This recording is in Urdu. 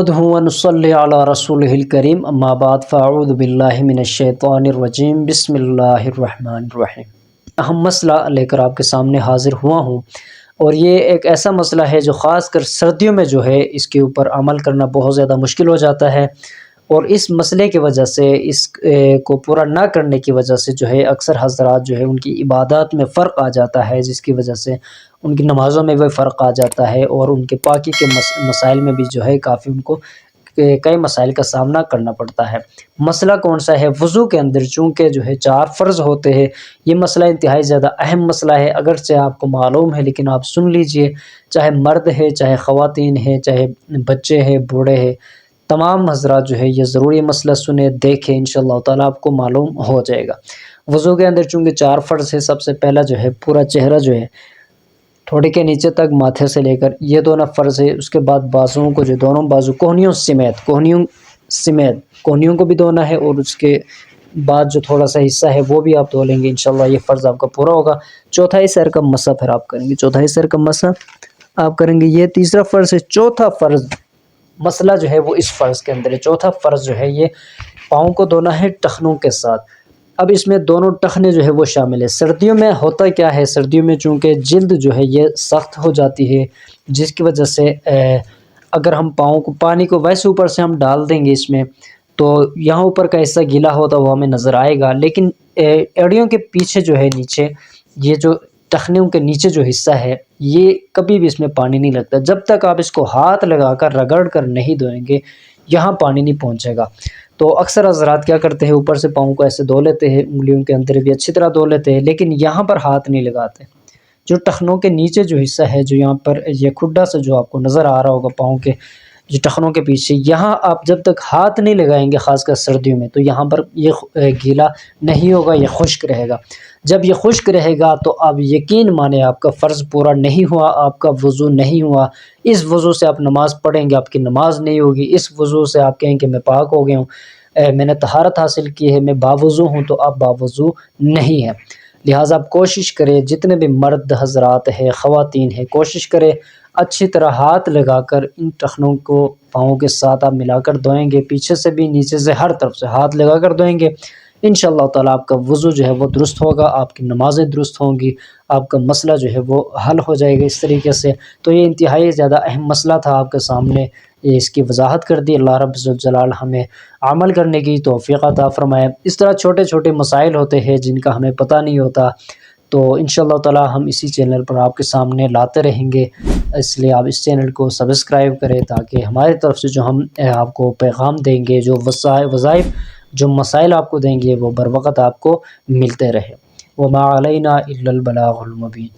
نحمده ونصلي على رسوله الكريم اما بعد فاعوذ باللہ من الشیطان الرجیم بسم اللہ الرحمن الرحیم۔ اہم مسئلہ لے کر آپ کے سامنے حاضر ہوا ہوں، اور یہ ایک ایسا مسئلہ ہے جو خاص کر سردیوں میں جو ہے اس کے اوپر عمل کرنا بہت زیادہ مشکل ہو جاتا ہے، اور اس مسئلے کی وجہ سے اس کو پورا نہ کرنے کی وجہ سے جو ہے اکثر حضرات جو ہے ان کی عبادات میں فرق آ جاتا ہے، جس کی وجہ سے ان کی نمازوں میں بھی فرق آ جاتا ہے، اور ان کے پاکی کے مسائل میں بھی جو ہے کافی ان کو کئی مسائل کا سامنا کرنا پڑتا ہے۔ مسئلہ کون سا ہے؟ وضو کے اندر چونکہ جو ہے 4 فرض ہوتے ہیں، یہ مسئلہ انتہائی زیادہ اہم مسئلہ ہے، اگرچہ آپ کو معلوم ہے لیکن آپ سن لیجئے، چاہے مرد ہے، چاہے خواتین ہے، چاہے بچے ہیں، بوڑھے ہیں، تمام حضرات جو ہے یہ ضروری یہ مسئلہ سنیں، دیکھیں، انشاءاللہ تعالیٰ آپ کو معلوم ہو جائے گا۔ وضو کے اندر چونکہ 4 فرض ہے، سب سے پہلا جو ہے پورا چہرہ جو ہے ٹھوڑے کے نیچے تک، ماتھے سے لے کر، یہ دونوں فرض ہے۔ اس کے بعد بازوؤں کو، جو دونوں بازو کوہنیوں سمیت کوہنیوں کو بھی دھونا ہے، اور اس کے بعد جو تھوڑا سا حصہ ہے وہ بھی آپ دھو لیں گے، انشاءاللہ یہ فرض آپ کا پورا ہوگا۔ چوتھائی سر کا مسح پھر آپ کریں گے، چوتھائی سر کا مسح آپ کریں گے، یہ تیسرا فرض ہے۔ چوتھا فرض مسئلہ جو ہے وہ اس فرض کے اندر ہے۔ چوتھا فرض جو ہے یہ پاؤں کو دھونا ہے ٹخنوں کے ساتھ۔ اب اس میں دونوں ٹخنے جو ہے وہ شامل ہے۔ سردیوں میں ہوتا کیا ہے، سردیوں میں چونکہ جلد جو ہے یہ سخت ہو جاتی ہے، جس کی وجہ سے اگر ہم پاؤں کو پانی کو ویسے اوپر سے ہم ڈال دیں گے اس میں، تو یہاں اوپر کا حصہ گیلا ہوتا وہ ہمیں نظر آئے گا، لیکن ایڑیوں کے پیچھے جو ہے نیچے، یہ جو ٹخنوں کے نیچے جو حصہ ہے، یہ کبھی بھی اس میں پانی نہیں لگتا۔ جب تک آپ اس کو ہاتھ لگا کر رگڑ کر نہیں دھوئیں گے، یہاں پانی نہیں پہنچے گا۔ تو اکثر حضرات کیا کرتے ہیں، اوپر سے پاؤں کو ایسے دھو لیتے ہیں، انگلیوں کے اندر بھی اچھی طرح دھو لیتے ہیں، لیکن یہاں پر ہاتھ نہیں لگاتے۔ جو ٹخنوں کے نیچے جو حصہ ہے، جو یہاں پر یہ کھڈا سے جو آپ کو نظر آ رہا ہوگا پاؤں کے جو ٹخنوں کے پیچھے، یہاں آپ جب تک ہاتھ نہیں لگائیں گے، خاص کر سردیوں میں، تو یہاں پر یہ گیلا نہیں ہوگا، یہ خشک رہے گا۔ جب یہ خشک رہے گا تو آپ یقین مانیں آپ کا فرض پورا نہیں ہوا، آپ کا وضو نہیں ہوا۔ اس وضو سے آپ نماز پڑھیں گے، آپ کی نماز نہیں ہوگی۔ اس وضو سے آپ کہیں کہ میں پاک ہو گیا ہوں، میں نے طہارت حاصل کی ہے، میں باوضو ہوں، تو آپ باوضو نہیں ہیں۔ لہٰذا آپ کوشش کریں، جتنے بھی مرد حضرات ہیں، خواتین ہیں، کوشش کریں اچھی طرح ہاتھ لگا کر ان ٹخنوں کو پاؤں کے ساتھ آپ ملا کر دھوئیں گے، پیچھے سے بھی، نیچے سے، ہر طرف سے ہاتھ لگا کر دھوئیں گے، انشاءاللہ تعالیٰ آپ کا وضو جو ہے وہ درست ہوگا، آپ کی نمازیں درست ہوں گی، آپ کا مسئلہ جو ہے وہ حل ہو جائے گا اس طریقے سے۔ تو یہ انتہائی زیادہ اہم مسئلہ تھا آپ کے سامنے، یہ اس کی وضاحت کر دی۔ اللہ رب ذوالجلال ہمیں عمل کرنے کی توفیق عطا فرمائے۔ اس طرح چھوٹے چھوٹے مسائل ہوتے ہیں جن کا ہمیں پتہ نہیں ہوتا، تو انشاءاللہ تعالی ہم اسی چینل پر آپ کے سامنے لاتے رہیں گے، اس لیے آپ اس چینل کو سبسکرائب کریں، تاکہ ہماری طرف سے جو ہم آپ کو پیغام دیں گے، جو وظائف، جو مسائل آپ کو دیں گے، وہ بر وقت آپ کو ملتے رہے۔ وما علینا الا البلاغ المبین۔